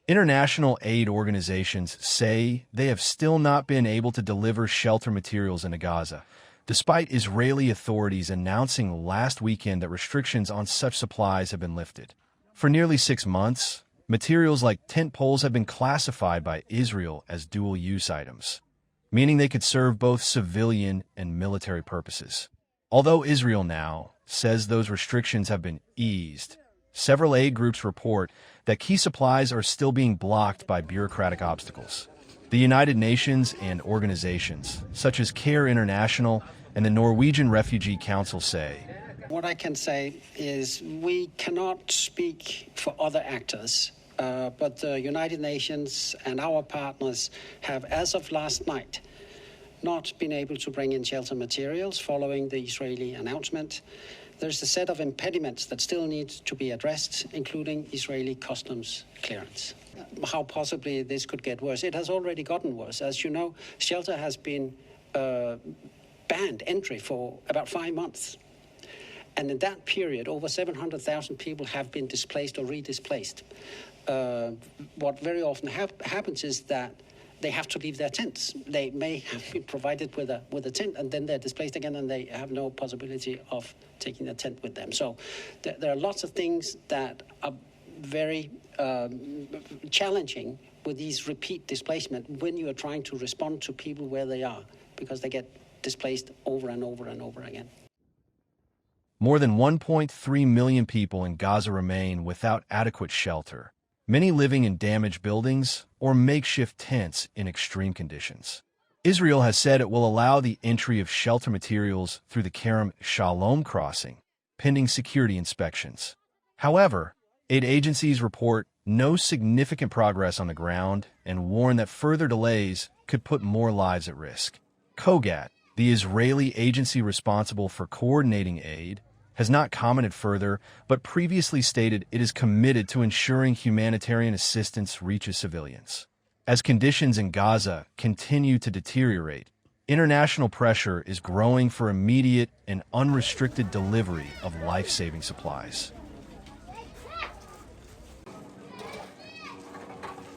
International aid organizations say they have still not been able to deliver shelter materials into Gaza, despite Israeli authorities announcing last weekend that restrictions on such supplies have been lifted. For nearly 6 months, materials like tent poles have been classified by Israel as dual-use items, meaning they could serve both civilian and military purposes. Although Israel now says those restrictions have been eased, several aid groups report that key supplies are still being blocked by bureaucratic obstacles. The United Nations and organizations, such as CARE International and the Norwegian Refugee Council say, "What I can say is we cannot speak for other actors, but the United Nations and our partners have, as of last night, not been able to bring in shelter materials following the Israeli announcement. There's a set of impediments that still need to be addressed, including Israeli customs clearance." How possibly this could get worse? It has already gotten worse. As you know, shelter has been banned entry for about 5 months. And in that period, over 700,000 people have been displaced or redisplaced. What very often happens is that they have to leave their tents. They may have been provided with a tent, and then they're displaced again, and they have no possibility of taking a tent with them. So there are lots of things that are very challenging with these repeat displacement when you are trying to respond to people where they are, because they get displaced over and over and over again. More than 1.3 million people in Gaza remain without adequate shelter, many living in damaged buildings or makeshift tents in extreme conditions. Israel has said it will allow the entry of shelter materials through the Kerem Shalom crossing, pending security inspections. However, aid agencies report no significant progress on the ground and warn that further delays could put more lives at risk. COGAT, the Israeli agency responsible for coordinating aid, has not commented further, but previously stated it is committed to ensuring humanitarian assistance reaches civilians. As conditions in Gaza continue to deteriorate, international pressure is growing for immediate and unrestricted delivery of life-saving supplies.